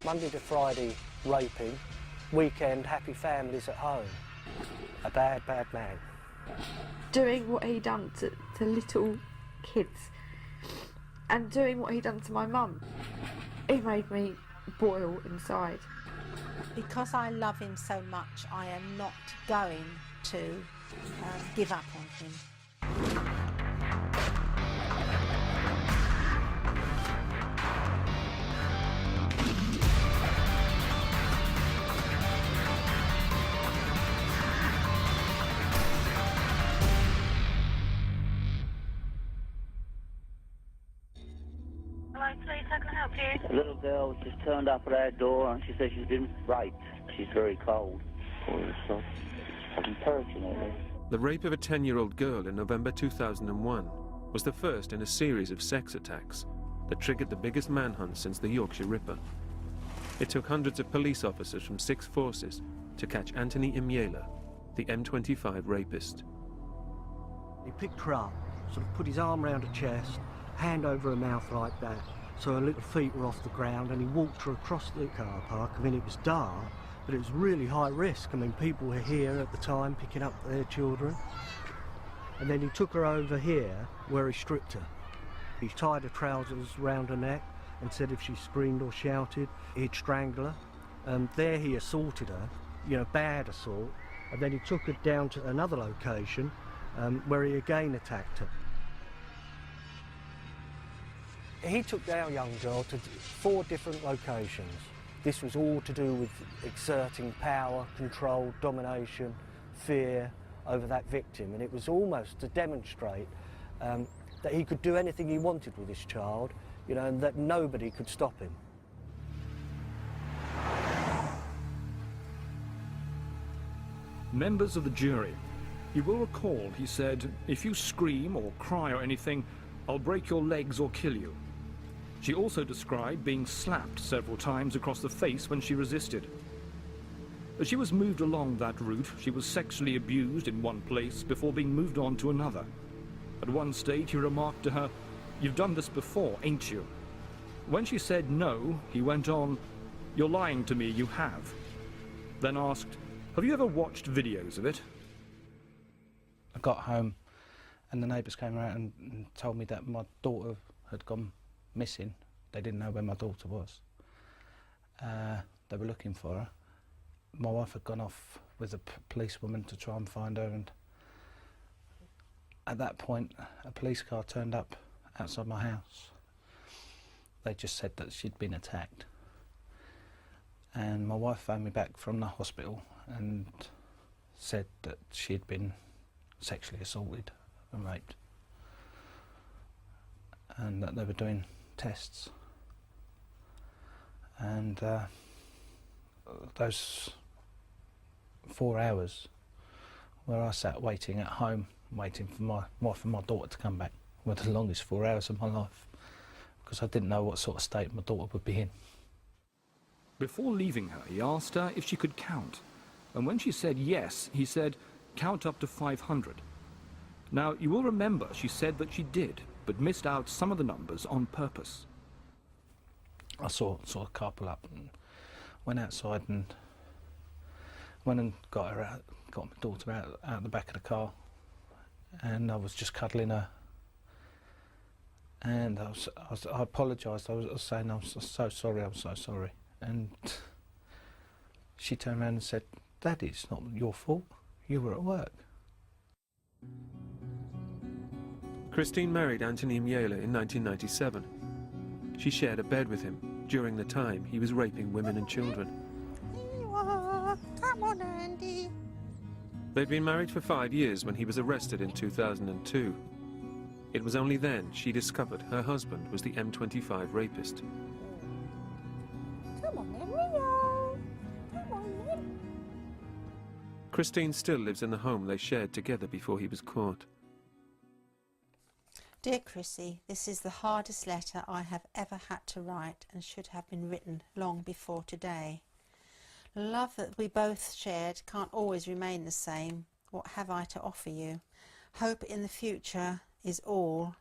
Monday to Friday raping, weekend happy families at home. A bad, bad man. Doing what he done to little kids and doing what he done to my mum, it made me boil inside. Because I love him so much, I am not going to give up on him. Hello, please, how can I help you? A little girl just turned up at our door and she says she's been raped. She's very cold. The rape of a 10-year-old girl in November 2001 was the first in a series of sex attacks that triggered the biggest manhunt since the Yorkshire Ripper. It took hundreds of police officers from 6 forces to catch Anthony Imiela, the M25 rapist. He picked her up, sort of put his arm round her chest, hand over her mouth like that, so her little feet were off the ground, and he walked her across the car park. I mean, it was dark, but it was really high risk. I mean, people were here at the time picking up their children. And then he took her over here where he stripped her. He tied her trousers round her neck and said if she screamed or shouted, he'd strangle her. There he assaulted her, you know, bad assault. And then he took her down to another location where he again attacked her. He took our young girl to 4 different locations. This was all to do with exerting power, control, domination, fear over that victim, and it was almost to demonstrate that he could do anything he wanted with this child, you know, and that nobody could stop him. Members of the jury, you will recall he said, "If you scream or cry or anything, I'll break your legs or kill you." She also described being slapped several times across the face when she resisted. As she was moved along that route, she was sexually abused in one place before being moved on to another. At one stage, he remarked to her, "You've done this before, ain't you?" When she said no, he went on, "You're lying to me, you have." Then asked, "Have you ever watched videos of it?" I got home and the neighbours came around and told me that my daughter had gone missing. They didn't know where my daughter was. They were looking for her. My wife had gone off with a policewoman to try and find her, and at that point a police car turned up outside my house. They just said that she'd been attacked, and my wife phoned me back from the hospital and said that she'd been sexually assaulted and raped, and that they were doing tests. And those 4 hours where I sat waiting at home, waiting for my wife and my daughter to come back, were the longest 4 hours of my life, because I didn't know what sort of state my daughter would be in. Before leaving her, he asked her if she could count, and when she said yes, he said, "Count up to 500. Now, you will remember she said that she did, but missed out some of the numbers on purpose. I saw a car pull up and went outside and went and got her out, got my daughter out the back of the car, and I was just cuddling her. And I apologised. I was saying I'm so sorry. And she turned around and said, "Daddy, it's not your fault. You were at work." Christine married Anthony Imiela in 1997. She shared a bed with him during the time he was raping women and children. Here you are. Come on, Andy. They'd been married for 5 years when he was arrested in 2002. It was only then she discovered her husband was the M25 rapist. Come on then, Rio. Come on then. Christine still lives in the home they shared together before he was caught. Dear Chrissy, this is the hardest letter I have ever had to write, and should have been written long before today. Love that we both shared can't always remain the same. What have I to offer you? Hope in the future is all.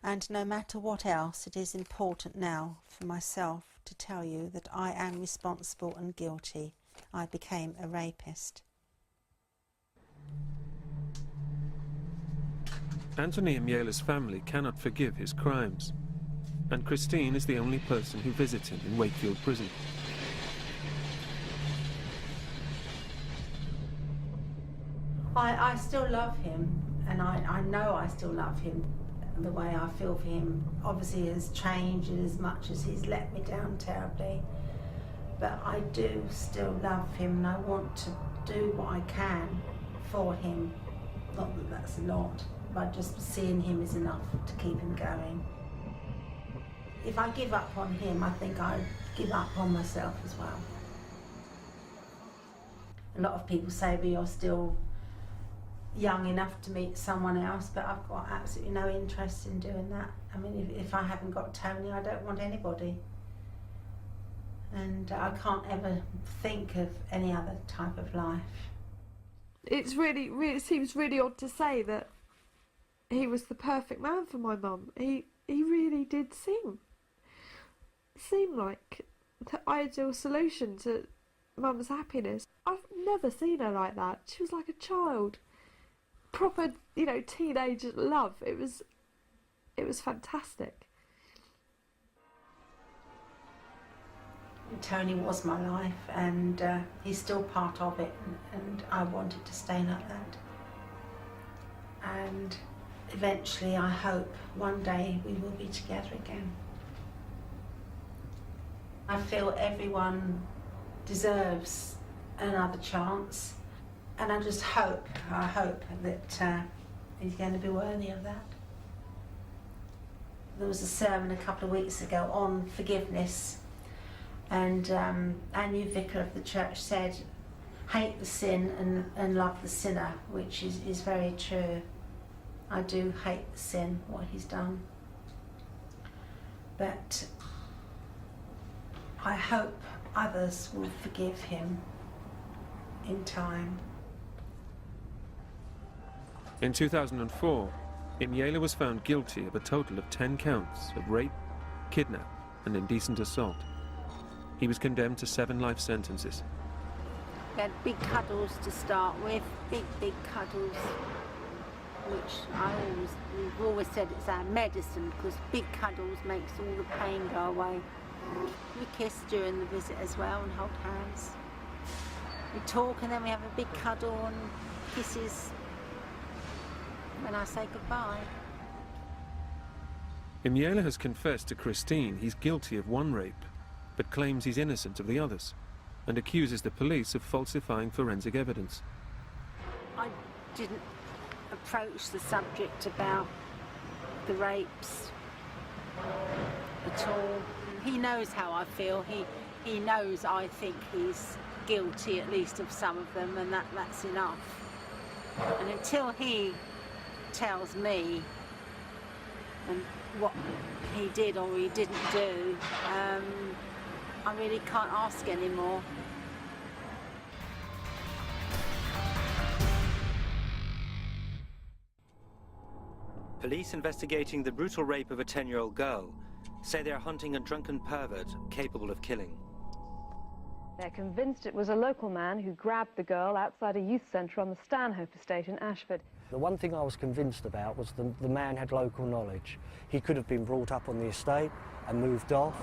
And no matter what else, it is important now for myself to tell you that I am responsible and guilty. I became a rapist. Anthony Emiela's family cannot forgive his crimes, and Christine is the only person who visits him in Wakefield Prison. I still love him, and I know I still love him. The way I feel for him obviously has changed in as much as he's let me down terribly. But I do still love him, and I want to do what I can for him. Not that that's a lot, but just seeing him is enough to keep him going. If I give up on him, I think I give up on myself as well. A lot of people say, but you're still young enough to meet someone else, but I've got absolutely no interest in doing that. I mean, if I haven't got Tony, I don't want anybody. And I can't ever think of any other type of life. It's really, it seems really odd to say that he was the perfect man for my mum. He really did seem like the ideal solution to mum's happiness. I've never seen her like that. She was like a child. Proper, you know, teenage love. It was fantastic. Tony was my life, and he's still part of it, and I want it to stay like that. And eventually, I hope one day we will be together again. I feel everyone deserves another chance, and I just hope that he's going to be worthy of that. There was a sermon a couple of weeks ago on forgiveness, and our new vicar of the church said, hate the sin and love the sinner, which is very true. I do hate the sin, what he's done. But I hope others will forgive him in time. In 2004, Emiela was found guilty of a total of 10 counts of rape, kidnap, and indecent assault. He was condemned to 7 life sentences. We had big cuddles to start with, big cuddles, which we've always said it's our medicine, because big cuddles makes all the pain go away. We kiss during the visit as well and hold hands. We talk and then we have a big cuddle and kisses when I say goodbye. Emiela has confessed to Christine he's guilty of 1 rape, but claims he's innocent of the others, and accuses the police of falsifying forensic evidence. I didn't approach the subject about the rapes at all. He knows how I feel. He knows I think he's guilty at least of some of them, and that's enough. And until he tells me and what he did or he didn't do, I really can't ask anymore. Police investigating the brutal rape of a 10-year-old girl say they are hunting a drunken pervert capable of killing. They're convinced it was a local man who grabbed the girl outside a youth centre on the Stanhope estate in Ashford. The one thing I was convinced about was the man had local knowledge. He could have been brought up on the estate and moved off,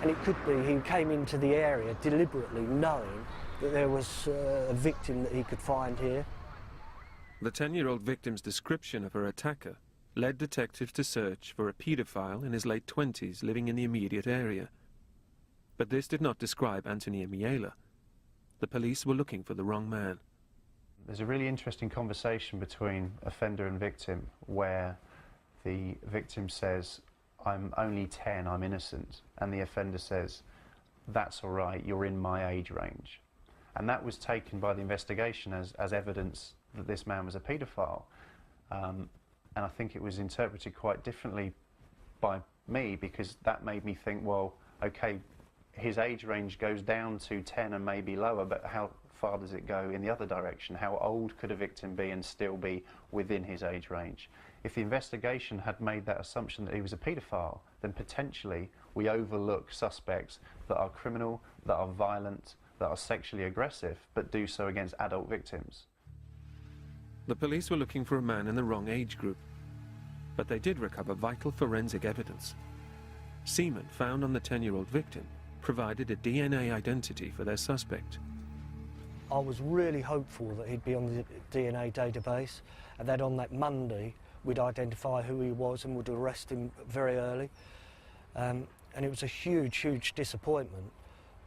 and it could be he came into the area deliberately knowing that there was a victim that he could find here. The 10-year-old victim's description of her attacker led detectives to search for a paedophile in his late 20s living in the immediate area. But this did not describe Anthony Emiela. The police were looking for the wrong man. There's a really interesting conversation between offender and victim where the victim says, I'm only 10, I'm innocent, and the offender says, that's all right, you're in my age range. And that was taken by the investigation as evidence that this man was a paedophile. And I think it was interpreted quite differently by me, because that made me think, well, okay, his age range goes down to 10 and maybe lower, but how far does it go in the other direction? How old could a victim be and still be within his age range? If the investigation had made that assumption that he was a paedophile, then potentially we overlook suspects that are criminal, that are violent, that are sexually aggressive, but do so against adult victims. The police were looking for a man in the wrong age group, but they did recover vital forensic evidence. Semen found on the 10-year-old victim provided a DNA identity for their suspect. I was really hopeful that he'd be on the DNA database and that on that Monday we'd identify who he was and would arrest him very early. And it was a huge, huge disappointment,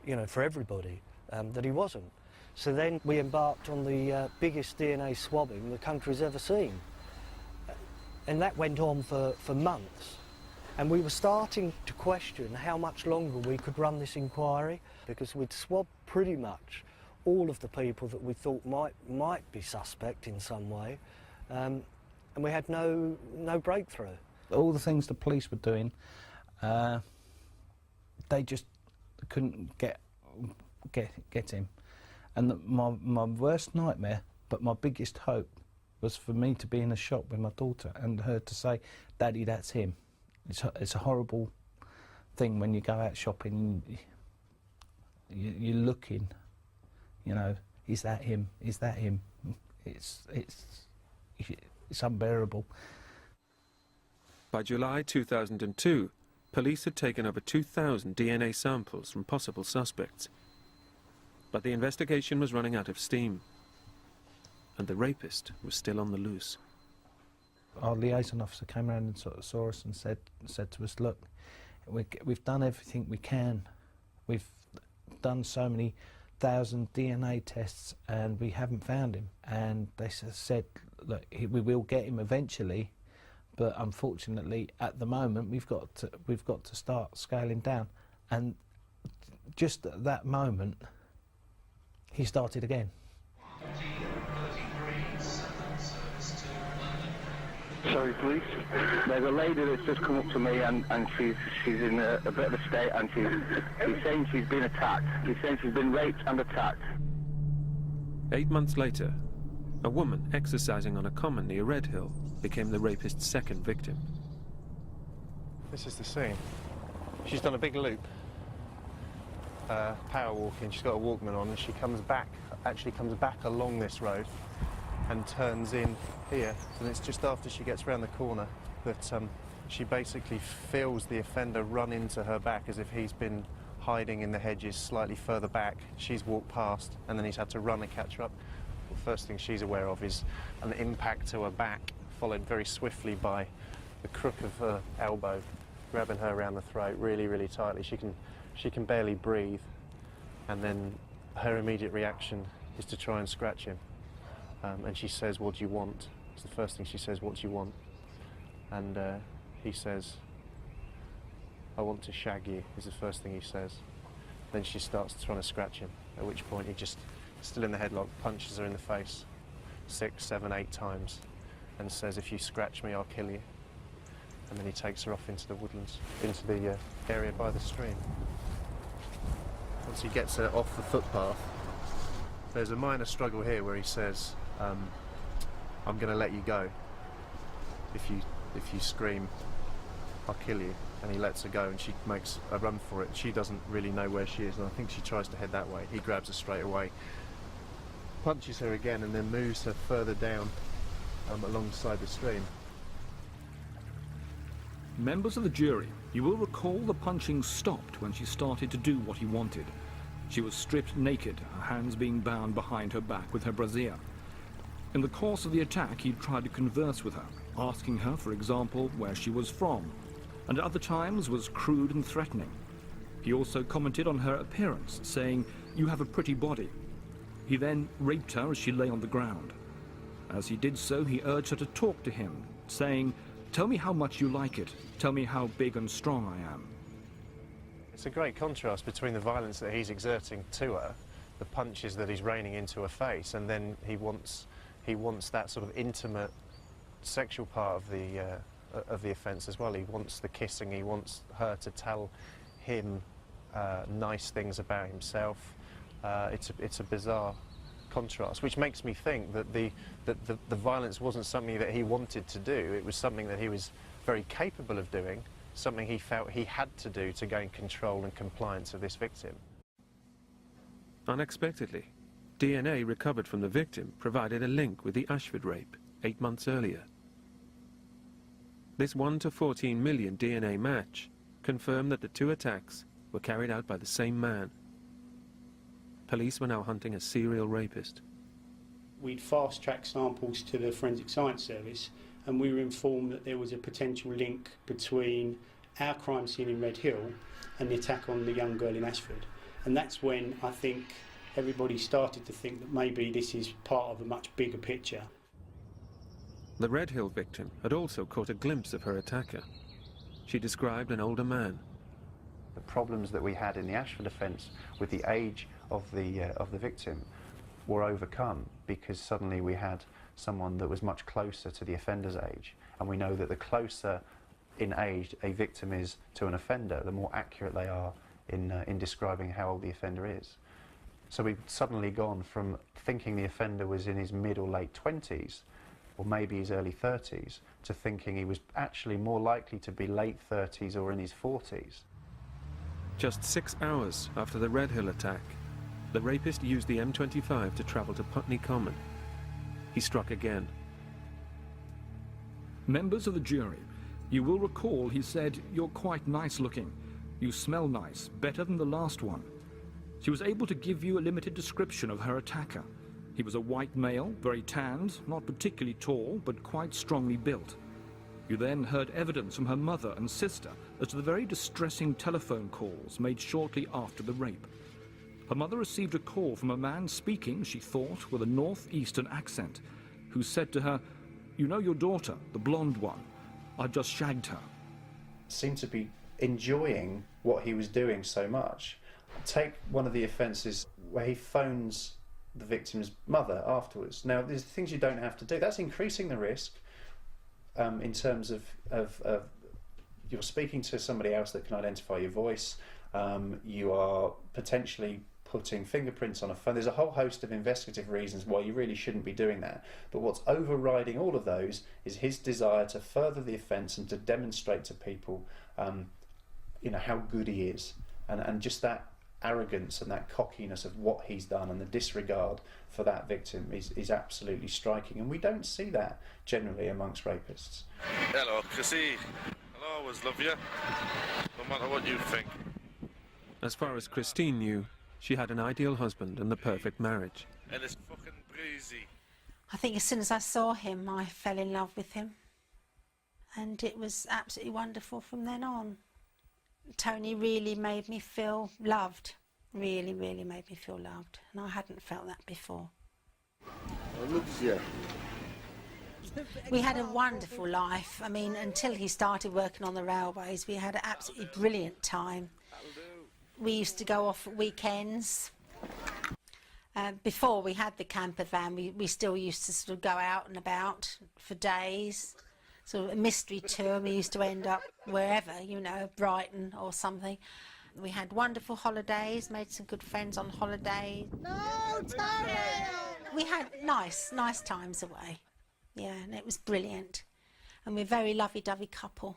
you know, for everybody that he wasn't. So then we embarked on the biggest DNA swabbing the country's ever seen. And that went on for months. And we were starting to question how much longer we could run this inquiry, because we'd swabbed pretty much all of the people that we thought might be suspect in some way, and we had no breakthrough. All the things the police were doing, they just couldn't get him. And my worst nightmare, but my biggest hope, was for me to be in a shop with my daughter and her to say, "Daddy, that's him." It's a horrible thing when you go out shopping, you're looking, you know, is that him? Is that him? It's unbearable. By July 2002, police had taken over 2,000 DNA samples from possible suspects. But the investigation was running out of steam, and the rapist was still on the loose. Our liaison officer came around and sort of saw us and said to us, "Look, we've done everything we can. We've done so many thousand DNA tests and we haven't found him." And they said, "Look, we will get him eventually, but unfortunately at the moment we've got to start scaling down." And just at that moment he started again. Sorry, police. There's a lady that's just come up to me and she's in a bit of a state, and she's saying she's been attacked. She's saying she's been raped and attacked. 8 months later, a woman exercising on a common near Red Hill became the rapist's second victim. This is the scene. She's done a big loop, power walking. She's got a Walkman on, and she actually comes back along this road and turns in here. And it's just after she gets round the corner that she basically feels the offender run into her back as if he's been hiding in the hedges slightly further back. She's walked past and then he's had to run and catch her up. The first thing she's aware of is an impact to her back, followed very swiftly by the crook of her elbow, grabbing her around the throat really, really tightly. She can barely breathe, and then her immediate reaction is to try and scratch him. And she says, "What do you want?" It's the first thing she says, "What do you want?" And he says, "I want to shag you," is the first thing he says. Then she starts trying to scratch him, at which point he just, still in the headlock, punches her in the face 6, 7, 8 times and says, "If you scratch me, I'll kill you." And then he takes her off into the woodlands, into the area by the stream. Once he gets her off the footpath, there's a minor struggle here where he says, "I'm going to let you go. If you scream, I'll kill you." And he lets her go, and she makes a run for it. She doesn't really know where she is, and I think she tries to head that way. He grabs her straight away, punches her again, and then moves her further down alongside the stream. Members of the jury, you will recall the punching stopped when she started to do what he wanted. She was stripped naked, her hands being bound behind her back with her brassiere. In the course of the attack, he tried to converse with her, asking her, for example, where she was from, and at other times was crude and threatening. He also commented on her appearance, saying, "You have a pretty body." He then raped her as she lay on the ground. As he did so, he urged her to talk to him, saying, "Tell me how much you like it. Tell me how big and strong I am." It's a great contrast between the violence that he's exerting to her, the punches that he's raining into her face, and then he wants that sort of intimate sexual part of the offence as well. He wants the kissing. He wants her to tell him nice things about himself. It's a bizarre contrast, which makes me think that the violence wasn't something that he wanted to do. It was something that he was very capable of doing, something he felt he had to do to gain control and compliance of this victim. Unexpectedly, DNA recovered from the victim provided a link with the Ashford rape 8 months earlier. This 1 to 14 million DNA match confirmed that the two attacks were carried out by the same man. Police were now hunting a serial rapist. We'd fast-tracked samples to the Forensic Science Service, and we were informed that there was a potential link between our crime scene in Red Hill and the attack on the young girl in Ashford. And that's when I think everybody started to think that maybe this is part of a much bigger picture. The Red Hill victim had also caught a glimpse of her attacker. She described an older man. The problems that we had in the Ashford offence with the age of the victim were overcome because suddenly we had someone that was much closer to the offender's age, and we know that the closer in age a victim is to an offender, the more accurate they are in describing how old the offender is. So we've suddenly gone from thinking the offender was in his mid or late 20s, or maybe his early 30s, to thinking he was actually more likely to be late 30s or in his 40s. Just 6 hours after the Red Hill attack, the rapist used the M25 to travel to Putney Common. He struck again. Members of the jury, you will recall he said, "You're quite nice looking. You smell nice, better than the last one." She was able to give you a limited description of her attacker. He was a white male, very tanned, not particularly tall, but quite strongly built. You then heard evidence from her mother and sister as to the very distressing telephone calls made shortly after the rape. Her mother received a call from a man speaking, she thought, with a northeastern accent, who said to her, "You know your daughter, the blonde one. I've just shagged her." Seemed to be enjoying what he was doing so much. Take one of the offences where he phones the victim's mother afterwards. Now, there's things you don't have to do. That's increasing the risk in terms of you're speaking to somebody else that can identify your voice. You are potentially putting fingerprints on a phone. There's a whole host of investigative reasons why you really shouldn't be doing that. But what's overriding all of those is his desire to further the offence and to demonstrate to people, how good he is, and just that arrogance and that cockiness of what he's done and the disregard for that victim is absolutely striking, and we don't see that generally amongst rapists. Hello, Chrissy. I'll always love you, no matter what you think. As far as Christine knew, she had an ideal husband and the perfect marriage. And it's fucking breezy. I think as soon as I saw him, I fell in love with him. And it was absolutely wonderful from then on. Tony really made me feel loved. Really, really made me feel loved. And I hadn't felt that before. We had a wonderful life. I mean, until he started working on the railways, we had an absolutely brilliant time. We used to go off at weekends. Before we had the camper van, we still used to sort of go out and about for days. Sort of a mystery tour. We used to end up wherever, Brighton or something. We had wonderful holidays, made some good friends on holiday. No, Tony! We had nice times away. Yeah, and it was brilliant. And we're a very lovey-dovey couple,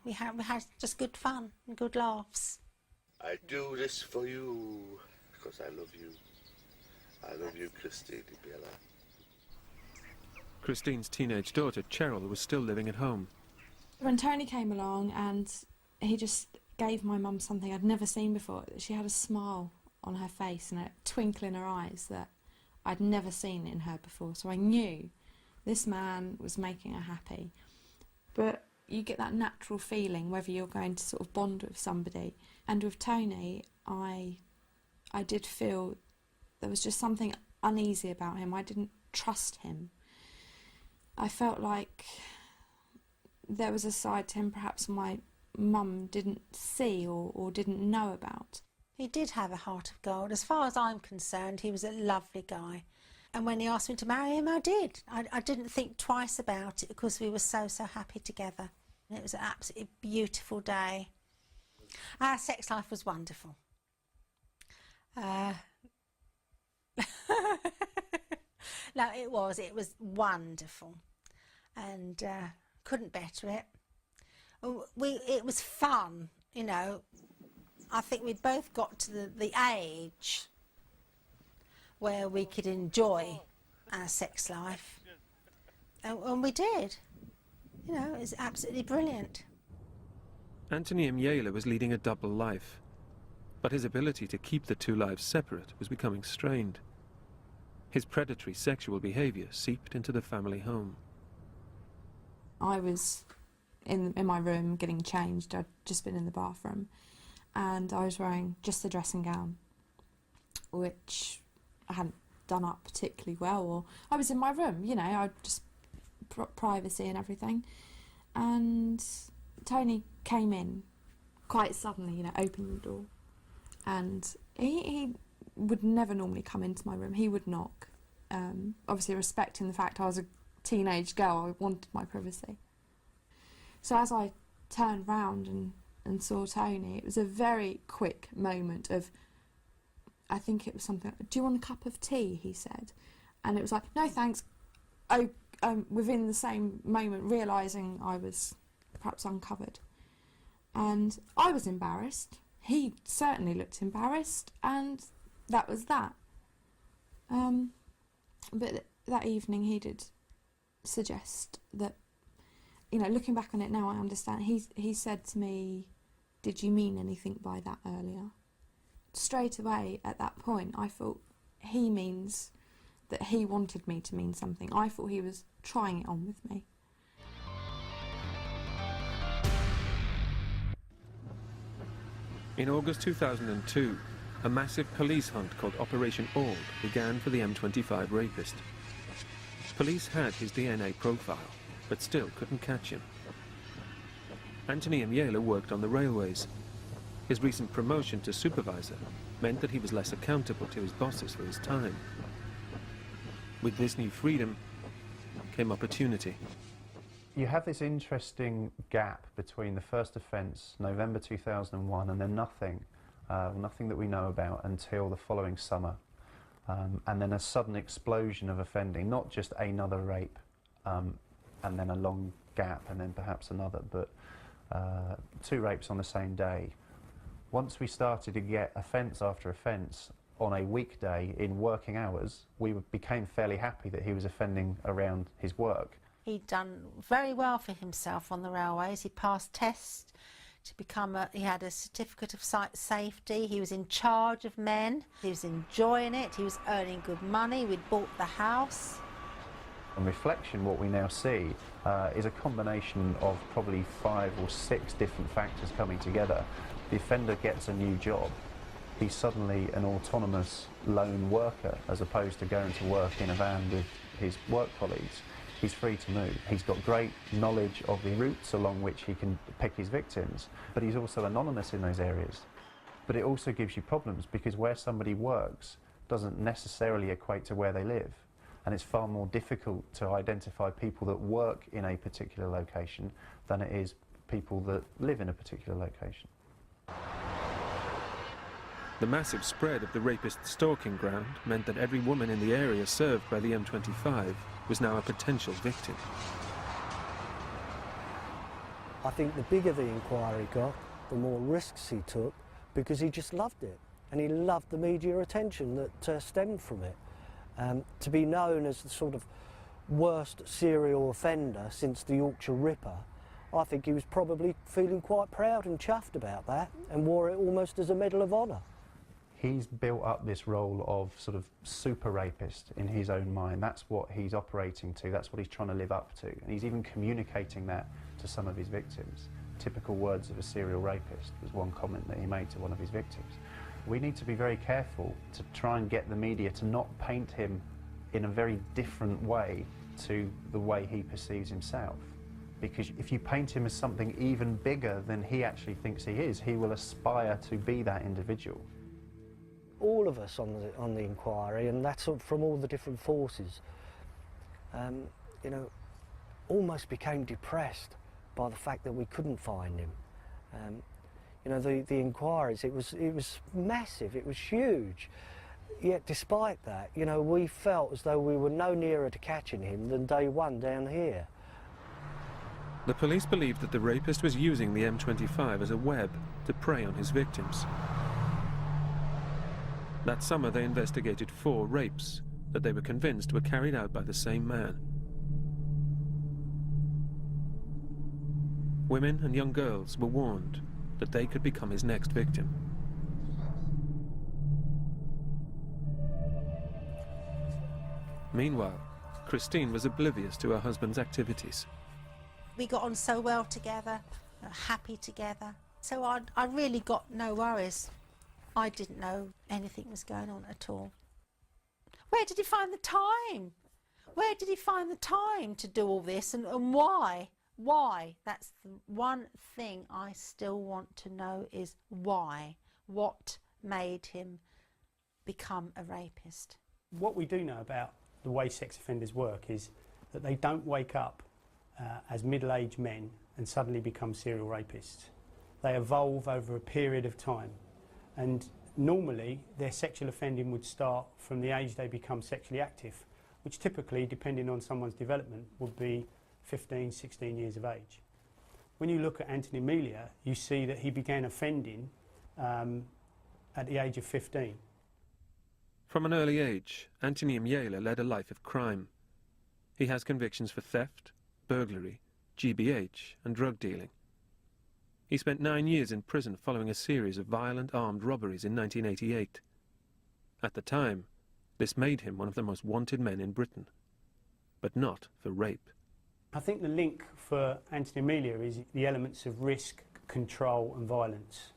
We had just good fun and good laughs. I do this for you because I love you. I love you, Christine Bella. Christine's teenage daughter, Cheryl, was still living at home. When Tony came along and he just gave my mum something I'd never seen before, she had a smile on her face and a twinkle in her eyes that I'd never seen in her before. So I knew this man was making her happy. But you get that natural feeling whether you're going to sort of bond with somebody. And with Tony, I did feel there was just something uneasy about him. I didn't trust him. I felt like there was a side to him perhaps my mum didn't see or didn't know about. He did have a heart of gold. As far as I'm concerned, he was a lovely guy. And when he asked me to marry him, I did. I didn't think twice about it because we were so happy together. And it was an absolutely beautiful day. Our sex life was wonderful. No, it was wonderful, and couldn't better it. It was fun, you know. I think we'd both got to the age where we could enjoy our sex life, and we did. You know, it was absolutely brilliant. Anthony Mjela was leading a double life, but his ability to keep the two lives separate was becoming strained. His predatory sexual behaviour seeped into the family home. I was in my room getting changed. I'd just been in the bathroom, and I was wearing just the dressing gown, which I hadn't done up particularly well. Or I was in my room, you know, I just privacy and everything. And Tony came in quite suddenly, you know, opened the door, and he would never normally come into my room. He would knock, obviously respecting the fact I was a teenage girl. I wanted my privacy. So as I turned round and saw Tony, it was a very quick moment of, I think it was something, do you want a cup of tea, he said. And it was like, no thanks. Oh, within the same moment realising I was perhaps uncovered. And I was embarrassed. He certainly looked embarrassed, and that was that. But that evening he did suggest that, you know, looking back on it now, I understand. He said to me, did you mean anything by that earlier? Straight away at that point I thought he means that he wanted me to mean something. I thought he was trying it on with me. In August 2002, a massive police hunt called Operation Ord began for the M25 rapist. Police had his DNA profile, but still couldn't catch him. Anthony Mjela worked on the railways. His recent promotion to supervisor meant that he was less accountable to his bosses for his time. With this new freedom came opportunity. You have this interesting gap between the first offence, November 2001, and then nothing that we know about until the following summer. And then a sudden explosion of offending, not just another rape, and then a long gap, and then perhaps another, but 2 rapes on the same day. Once we started to get offence after offence on a weekday in working hours, we became fairly happy that he was offending around his work. He'd done very well for himself on the railways. He passed tests to become he had a certificate of site safety. He was in charge of men. He was enjoying it. He was earning good money. We'd bought the house. On reflection, what we now see is a combination of probably 5 or 6 different factors coming together. The offender gets a new job. He's suddenly an autonomous lone worker as opposed to going to work in a van with his work colleagues. He's free to move. He's got great knowledge of the routes along which he can pick his victims, but he's also anonymous in those areas. But it also gives you problems because where somebody works doesn't necessarily equate to where they live. And it's far more difficult to identify people that work in a particular location than it is people that live in a particular location. The massive spread of the rapist stalking ground meant that every woman in the area served by the M25 was now a potential victim. I think the bigger the inquiry got, the more risks he took, because he just loved it. And he loved the media attention that stemmed from it. To be known as the sort of worst serial offender since the Yorkshire Ripper, I think he was probably feeling quite proud and chuffed about that and wore it almost as a Medal of Honour. He's built up this role of sort of super rapist in his own mind. That's what he's operating to, that's what he's trying to live up to. And he's even communicating that to some of his victims. Typical words of a serial rapist was one comment that he made to one of his victims. We need to be very careful to try and get the media to not paint him in a very different way to the way he perceives himself. Because if you paint him as something even bigger than he actually thinks he is, he will aspire to be that individual. All of us on the inquiry, and that's from all the different forces, you know, almost became depressed by the fact that we couldn't find him. You know, the inquiries, it was massive, it was huge. Yet despite that, you know, we felt as though we were no nearer to catching him than day one down here. The police believed that the rapist was using the M25 as a web to prey on his victims. That summer they investigated 4 rapes that they were convinced were carried out by the same man. Women and young girls were warned that they could become his next victim. Meanwhile, Christine was oblivious to her husband's activities. We got on so well together, happy together, so I really got no worries. I didn't know anything was going on at all. Where did he find the time? Where did he find the time to do all this, and why? Why? That's the one thing I still want to know, is why? What made him become a rapist? What we do know about the way sex offenders work is that they don't wake up as middle-aged men and suddenly become serial rapists. They evolve over a period of time, and normally their sexual offending would start from the age they become sexually active, which typically, depending on someone's development, would be 15, 16 years of age. When you look at Anthony Amelia, you see that he began offending at the age of 15. From an early age, Anthony Amelia led a life of crime. He has convictions for theft, burglary, GBH and drug dealing. He spent 9 years in prison following a series of violent armed robberies in 1988. At the time, this made him one of the most wanted men in Britain, but not for rape. I think the link for Anthony Amelia is the elements of risk, control and violence.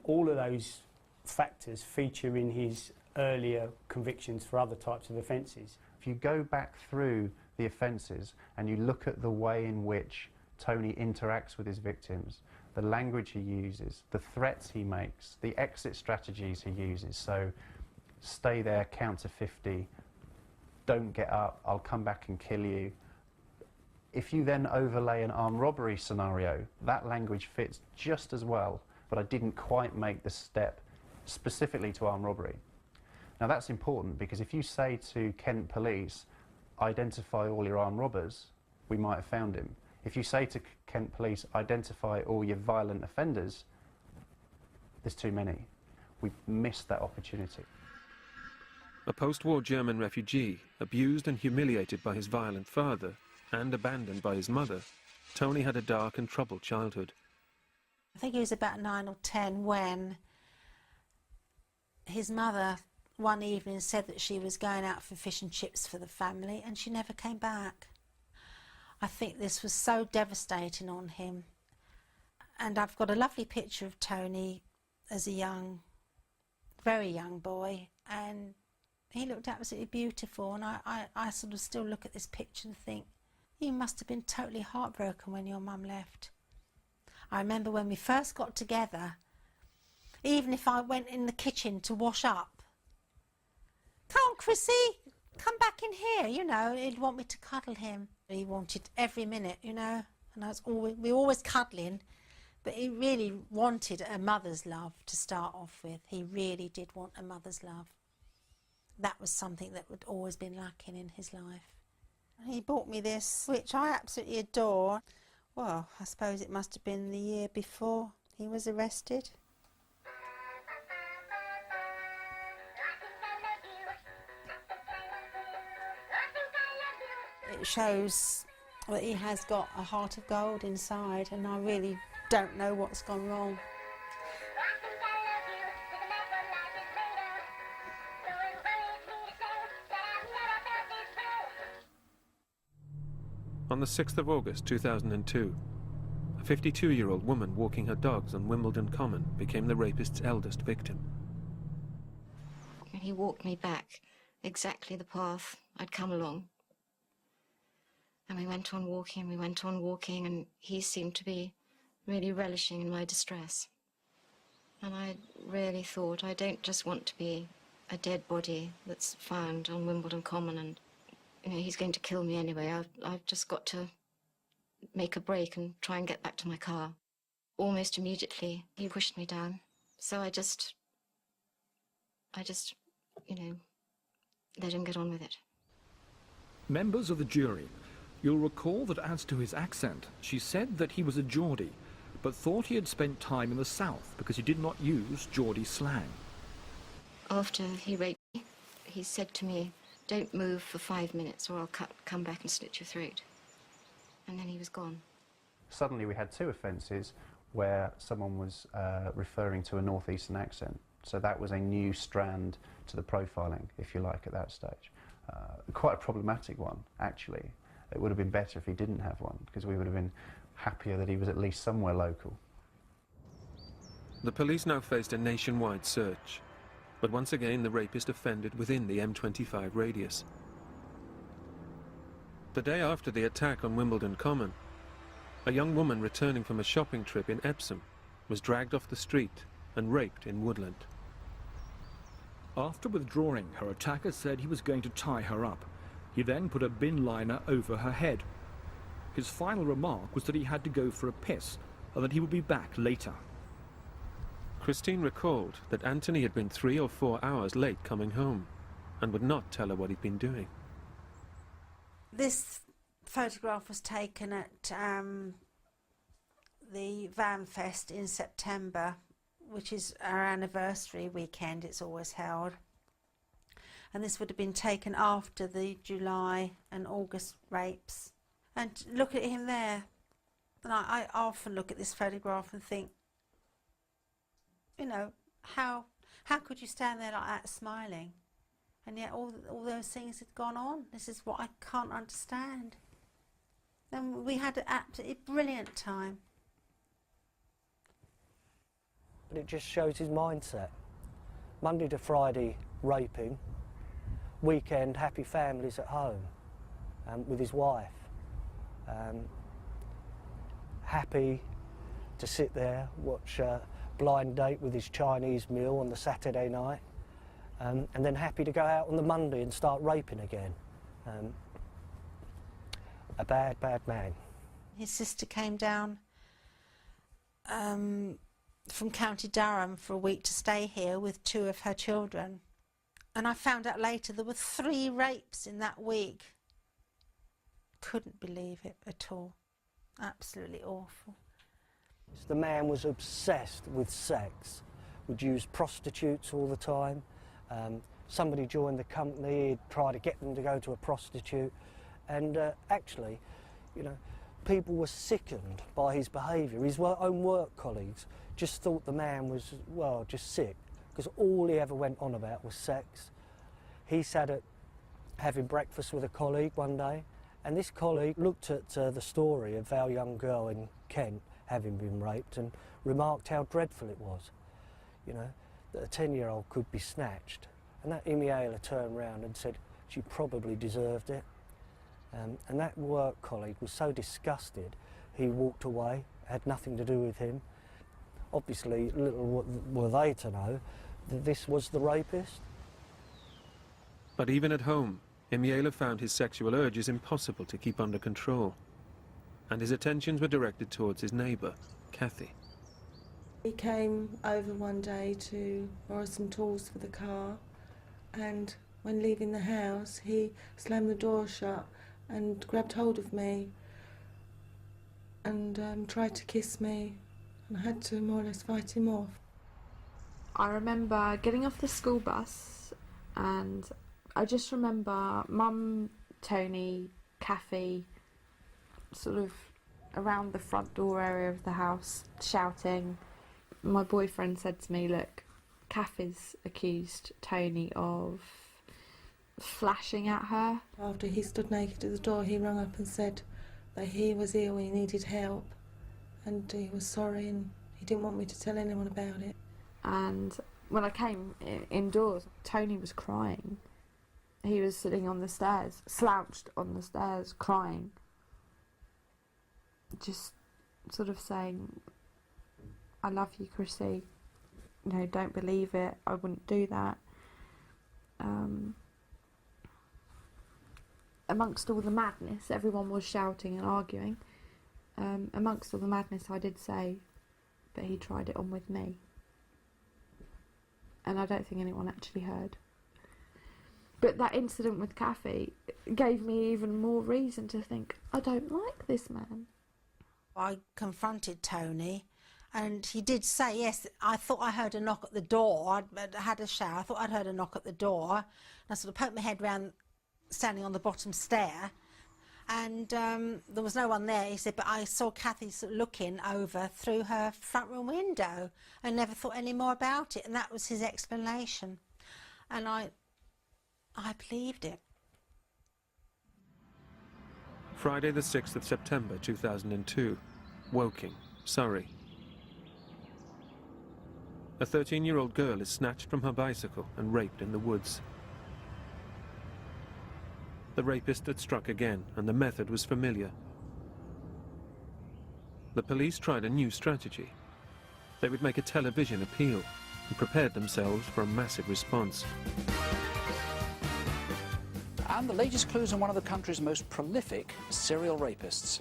All of those factors feature in his earlier convictions for other types of offences. If you go back through the offences and you look at the way in which Tony interacts with his victims, the language he uses, the threats he makes, the exit strategies he uses, so stay there, count to 50, don't get up, I'll come back and kill you. If you then overlay an armed robbery scenario, that language fits just as well, but I didn't quite make the step specifically to armed robbery. Now that's important, because if you say to Kent Police, identify all your armed robbers, we might have found him. If you say to Kent Police, identify all your violent offenders, there's too many. We've missed that opportunity. A post-war German refugee, abused and humiliated by his violent father and abandoned by his mother, Tony had a dark and troubled childhood. I think he was about 9 or 10 when his mother one evening said that she was going out for fish and chips for the family, and she never came back. I think this was so devastating on him. And I've got a lovely picture of Tony as a young, very young boy, and he looked absolutely beautiful, and I sort of still look at this picture and think, you must have been totally heartbroken when your mum left. I remember when we first got together, even if I went in the kitchen to wash up, come on, Chrissy, come back in here, you know, he'd want me to cuddle him. He wanted every minute, you know, and we were always cuddling, but he really wanted a mother's love to start off with. He really did want a mother's love. That was something that would always been lacking in his life. He bought me this, which I absolutely adore. Well, I suppose it must have been the year before he was arrested. It shows that he has got a heart of gold inside, and I really don't know what's gone wrong. On the 6th of August 2002, a 52-year-old woman walking her dogs on Wimbledon Common became the rapist's eldest victim. He walked me back exactly the path I'd come along. And we went on walking, and he seemed to be really relishing in my distress. And I really thought, I don't just want to be a dead body that's found on Wimbledon Common and, you know, he's going to kill me anyway. I've just got to make a break and try and get back to my car. Almost immediately, he pushed me down. So I just, you know, let him get on with it. Members of the jury, You'll recall that as to his accent, she said that he was a Geordie, but thought he had spent time in the south because he did not use Geordie slang. After he raped me, he said to me, "Don't move for 5 minutes or I'll come back and slit your throat." And then he was gone. Suddenly we had two offences where someone was referring to a northeastern accent. So that was a new strand to the profiling, if you like, at that stage. Quite a problematic one, actually. It would have been better if he didn't have one, because we would have been happier that he was at least somewhere local. The police now faced a nationwide search, but once again the rapist offended within the M25 radius. The day after the attack on Wimbledon Common, a young woman returning from a shopping trip in Epsom was dragged off the street and raped in Woodland. After withdrawing, her attacker said he was going to tie her up. He then put a bin liner over her head. His final remark was that he had to go for a piss and that he would be back later. Christine recalled that Anthony had been 3 or 4 hours late coming home and would not tell her what he'd been doing. This photograph was taken at the Van Fest in September, which is our anniversary weekend. It's always held. And this would have been taken after the July and August rapes. And look at him there. And I often look at this photograph and think, you know, how could you stand there like that smiling? And yet all those things had gone on. This is what I can't understand. And we had an absolutely brilliant time. But it just shows his mindset. Monday to Friday, raping. Weekend, happy families at home with his wife. Happy to sit there, watch Blind Date with his Chinese meal on the Saturday night. And then happy to go out on the Monday and start raping again. A bad, bad man. His sister came down from County Durham for a week to stay here with 2 of her children. And I found out later there were 3 rapes in that week. Couldn't believe it at all. Absolutely awful. The man was obsessed with sex. Would use prostitutes all the time. Somebody joined the company, he'd try to get them to go to a prostitute. And actually, you know, people were sickened by his behaviour. His own work colleagues just thought the man was, well, just sick, because all he ever went on about was sex. He sat at having breakfast with a colleague one day, and this colleague looked at the story of our young girl in Kent having been raped and remarked how dreadful it was, you know, that a 10-year-old could be snatched. And that Imiela turned round and said she probably deserved it. And that work colleague was so disgusted, he walked away, had nothing to do with him. Obviously, little were they to know that this was the rapist. But even at home, Imiela found his sexual urges impossible to keep under control, and his attentions were directed towards his neighbour, Kathy. He came over one day to borrow some tools for the car, and when leaving the house he slammed the door shut and grabbed hold of me and tried to kiss me, and I had to more or less fight him off. I remember getting off the school bus, and I just remember Mum, Tony, Kathy sort of around the front door area of the house shouting. My boyfriend said to me, look, Kathy's accused Tony of flashing at her. After he stood naked at the door, he rang up and said that he was ill, he needed help, and he was sorry and he didn't want me to tell anyone about it. And when I came indoors, Tony was crying. He was sitting on the stairs, slouched on the stairs, crying. Just sort of saying, I love you, Chrissy. You know, don't believe it. I wouldn't do that. Amongst all the madness, everyone was shouting and arguing. Amongst all the madness, I did say, but he tried it on with me. And I don't think anyone actually heard. But that incident with Kathy gave me even more reason to think, I don't like this man. I confronted Tony, and he did say, yes, I thought I heard a knock at the door. I'd had a shower. I thought I'd heard a knock at the door. And I sort of poked my head round, standing on the bottom stair, and there was no one there. He said, but I saw Kathy sort of looking over through her front room window and never thought any more about it. And that was his explanation. And I believed it. Friday the 6th of September 2002, Woking, Surrey. A 13-year-old girl is snatched from her bicycle and raped in the woods. The rapist had struck again, and the method was familiar. The police tried a new strategy. They would make a television appeal and prepared themselves for a massive response. And the latest clues on one of the country's most prolific serial rapists.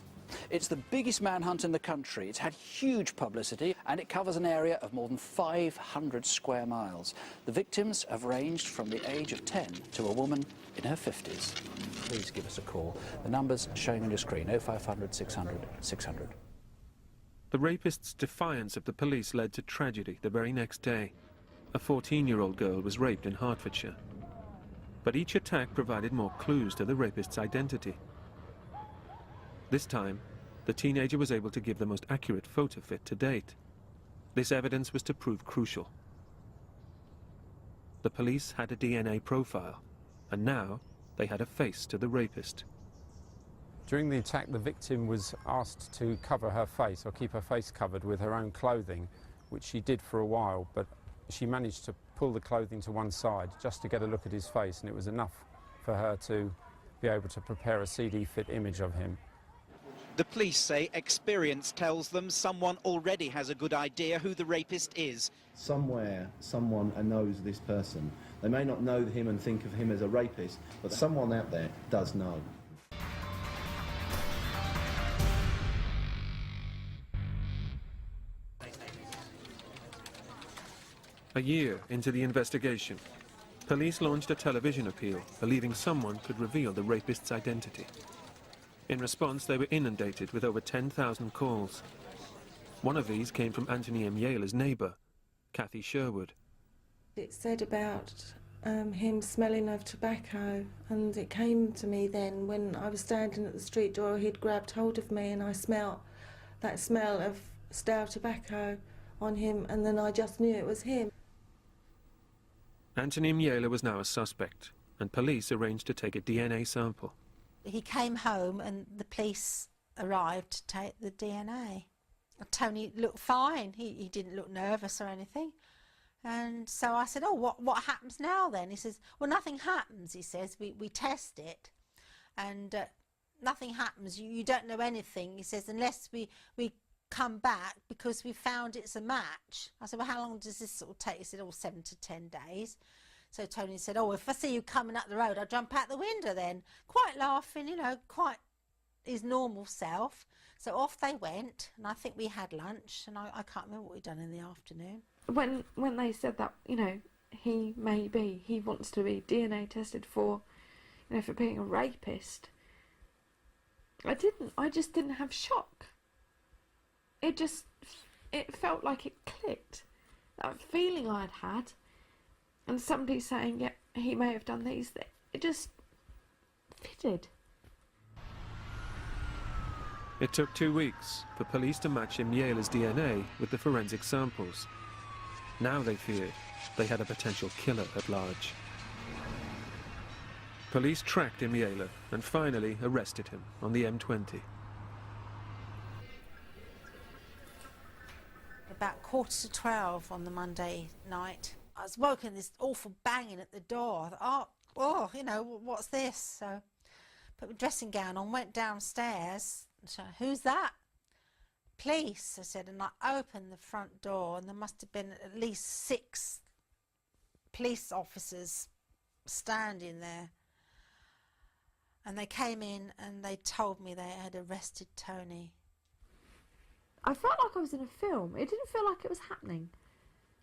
It's the biggest manhunt in the country. It's had huge publicity, and it covers an area of more than 500 square miles. The victims have ranged from the age of 10 to a woman in her 50s. Please give us a call. The number's showing on your screen, 0500 600 600. The rapist's defiance of the police led to tragedy the very next day. A 14-year-old girl was raped in Hertfordshire. But each attack provided more clues to the rapist's identity. This time, the teenager was able to give the most accurate photo fit to date. This evidence was to prove crucial. The police had a DNA profile, and now they had a face to the rapist. During the attack, the victim was asked to cover her face or keep her face covered with her own clothing, which she did for a while, but she managed to pull the clothing to one side just to get a look at his face, and it was enough for her to be able to prepare a CD-fit image of him. The police say experience tells them someone already has a good idea who the rapist is. Somewhere, someone knows this person. They may not know him and think of him as a rapist, but someone out there does know. A year into the investigation, police launched a television appeal, believing someone could reveal the rapist's identity. In response, they were inundated with over 10,000 calls. One of these came from Anthony M. Yale's neighbour, Kathy Sherwood. It said about him smelling of tobacco, and it came to me then when I was standing at the street door. He'd grabbed hold of me and I smelt that smell of stale tobacco on him, and then I just knew it was him. Anthony Mjela was now a suspect, and police arranged to take a DNA sample. He came home and the police arrived to take the DNA. Tony looked fine. He didn't look nervous or anything. And so I said, oh, what happens now then? He says, well, nothing happens, he says. We test it and nothing happens. You don't know anything, he says, unless we come back because we found it's a match. I said, well, how long does this sort of take? He said, 7 to 10 days. So Tony said, oh, if I see you coming up the road, I'll jump out the window then. Quite laughing, you know, quite his normal self. So off they went, and I think we had lunch, and I can't remember what we'd done in the afternoon. When they said that, you know, he wants to be DNA tested for, you know, for being a rapist, I just didn't have shock. It felt like it clicked. That feeling I'd had, and somebody saying, yeah, he may have done these things, it just fitted. It took 2 weeks for police to match Mjela's DNA with the forensic samples. Now they feared they had a potential killer at large. Police tracked Mjela and finally arrested him on the M20. About 11:45 on the Monday night, I was woken this awful banging at the door. I thought, oh, you know, what's this? So put my dressing gown on, went downstairs. So, who's that? Police, I said, and I opened the front door, and there must have been at least 6 police officers standing there. And they came in and they told me they had arrested Tony. I felt like I was in a film. It didn't feel like it was happening.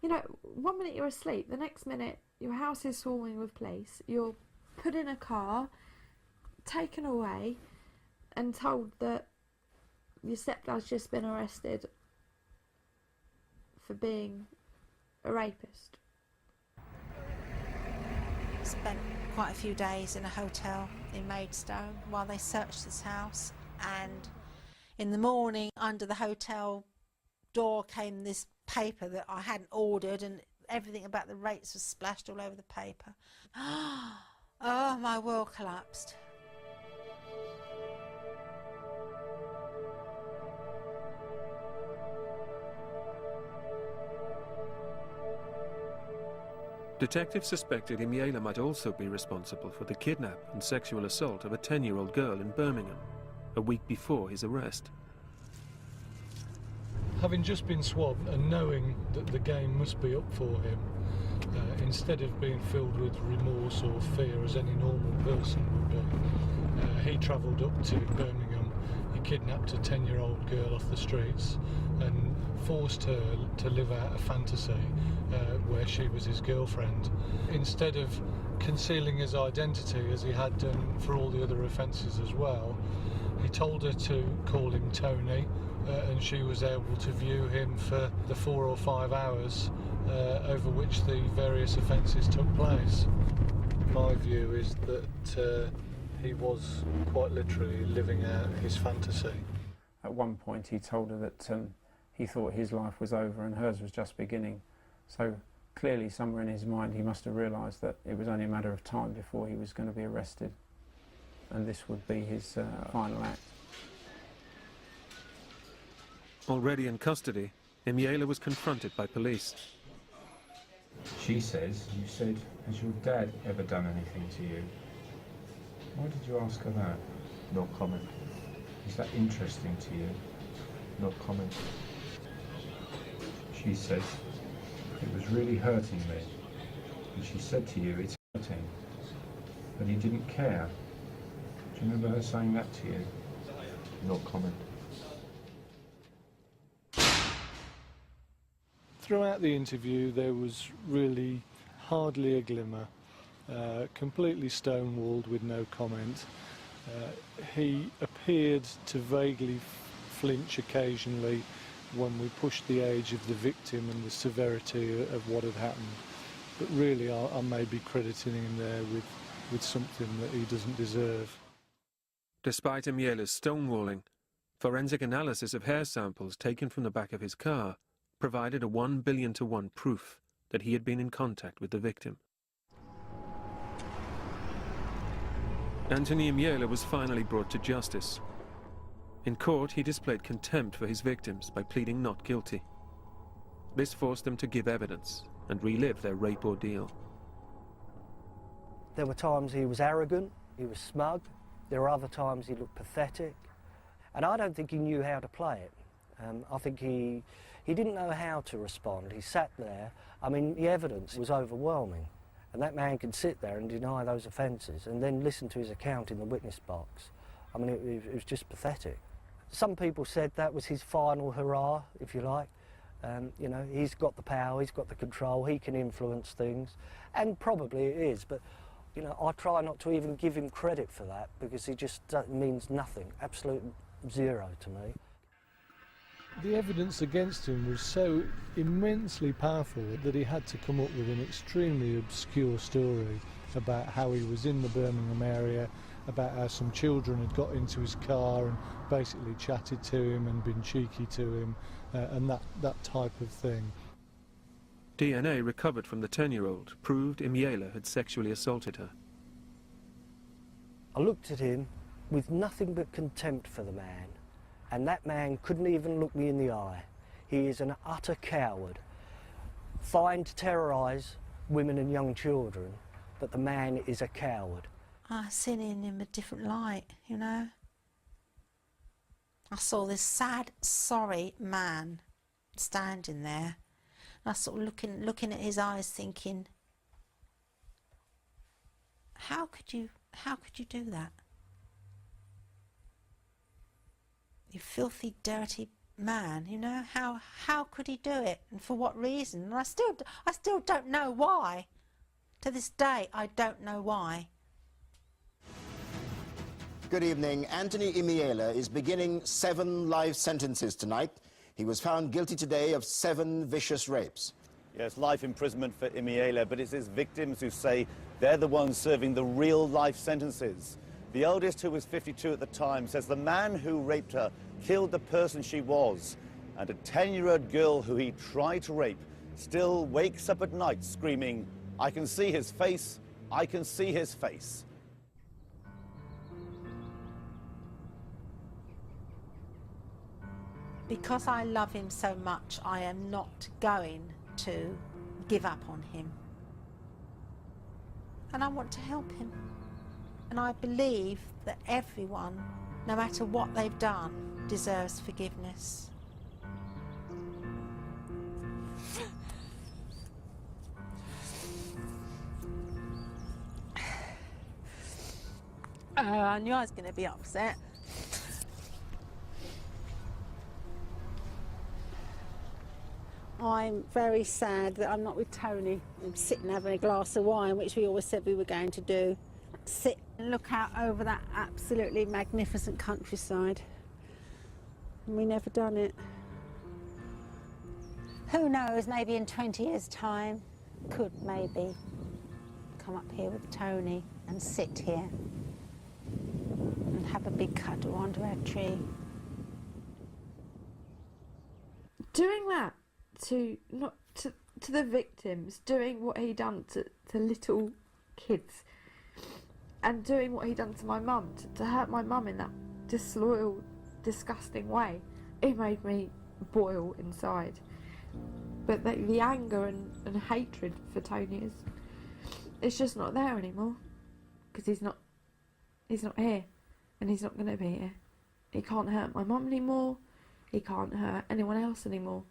You know, one minute you're asleep, the next minute your house is swarming with police, you're put in a car, taken away, and told that your stepdad's just been arrested for being a rapist. Spent quite a few days in a hotel in Maidstone while they searched this house, and in the morning under the hotel door came this paper that I hadn't ordered, and everything about the rates was splashed all over the paper. Oh, my world collapsed. Detectives suspected Imiela might also be responsible for the kidnap and sexual assault of a 10-year-old girl in Birmingham, a week before his arrest. Having just been swabbed and knowing that the game must be up for him, instead of being filled with remorse or fear as any normal person would be, he travelled up to Birmingham. He kidnapped a 10-year-old girl off the streets and forced her to live out a fantasy where she was his girlfriend. Instead of concealing his identity as he had done for all the other offences as well, he told her to call him Tony, and she was able to view him for the 4 or 5 hours over which the various offences took place. My view is that he was quite literally living out his fantasy. At one point he told her that he thought his life was over and hers was just beginning. So clearly somewhere in his mind he must have realised that it was only a matter of time before he was going to be arrested, and this would be his final act. Already in custody, Imiela was confronted by police. She says, you said, has your dad ever done anything to you? Why did you ask her that? No comment. Is that interesting to you? No comment. She says, it was really hurting me. And she said to you, it's hurting. But he didn't care. Do you remember her saying that to you? No comment. Throughout the interview there was really hardly a glimmer, completely stonewalled with no comment. He appeared to vaguely flinch occasionally when we pushed the age of the victim and the severity of what had happened. But really I may be crediting him there with something that he doesn't deserve. Despite Imiela's stonewalling, forensic analysis of hair samples taken from the back of his car provided a 1 billion to 1 proof that he had been in contact with the victim. Anthony Imiela was finally brought to justice. In court, he displayed contempt for his victims by pleading not guilty. This forced them to give evidence and relive their rape ordeal. There were times he was arrogant, he was smug. There were other times he looked pathetic. And I don't think he knew how to play it. I think he didn't know how to respond. He sat there. I mean, the evidence was overwhelming. And that man could sit there and deny those offences and then listen to his account in the witness box. I mean, it was just pathetic. Some people said that was his final hurrah, if you like. You know, he's got the power, he's got the control, he can influence things. And probably it is, but, you know, I try not to even give him credit for that because he just means nothing, absolute zero to me. The evidence against him was so immensely powerful that he had to come up with an extremely obscure story about how he was in the Birmingham area, about how some children had got into his car and basically chatted to him and been cheeky to him, and that type of thing. DNA recovered from the 10-year-old proved Imiela had sexually assaulted her. I looked at him with nothing but contempt for the man. And that man couldn't even look me in the eye. He is an utter coward, fine to terrorise women and young children, but the man is a coward. I seen in him a different light, you know. I saw this sad, sorry man standing there. And I sort of looking at his eyes thinking, how could you do that? You filthy, dirty man, you know, how could he do it, and for what reason? And I still don't know why. To this day, I don't know why. Good evening. Anthony Imiela is beginning 7 life sentences tonight. He was found guilty today of 7 vicious rapes. Yes, life imprisonment for Imiela, but it's his victims who say they're the ones serving the real life sentences. The eldest, who was 52 at the time, says the man who raped her killed the person she was, and a 10-year-old girl who he tried to rape still wakes up at night screaming, "I can see his face, I can see his face." Because I love him so much, I am not going to give up on him. And I want to help him. And I believe that everyone, no matter what they've done, deserves forgiveness. I knew I was going to be upset. I'm very sad that I'm not with Tony. I'm sitting having a glass of wine, which we always said we were going to do. Sit and look out over that absolutely magnificent countryside. And we never done it. Who knows, maybe in 20 years' time, could maybe come up here with Tony and sit here and have a big cuddle under our tree. Doing that to the victims, doing what he done to little kids, and doing what he done to my mum, to hurt my mum in that disloyal, disgusting way, it made me boil inside. But the anger and hatred for Tony it's just not there anymore, because he's not here, and he's not going to be here. He can't hurt my mum anymore. He can't hurt anyone else anymore.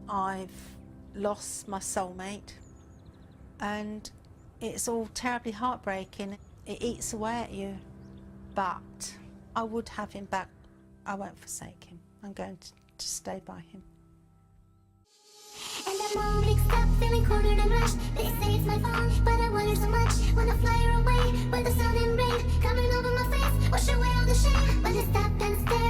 I've lost my soulmate, and it's all terribly heartbreaking. It eats away at you, but I would have him back. I won't forsake him. I'm going to stay by him. And I'm all mixed up, feeling cornered and rushed. They say it's my fault, but I want it so much. Wanna fly her away, but the sun and rain coming over my face, wash away all the shame. But I stop and stare.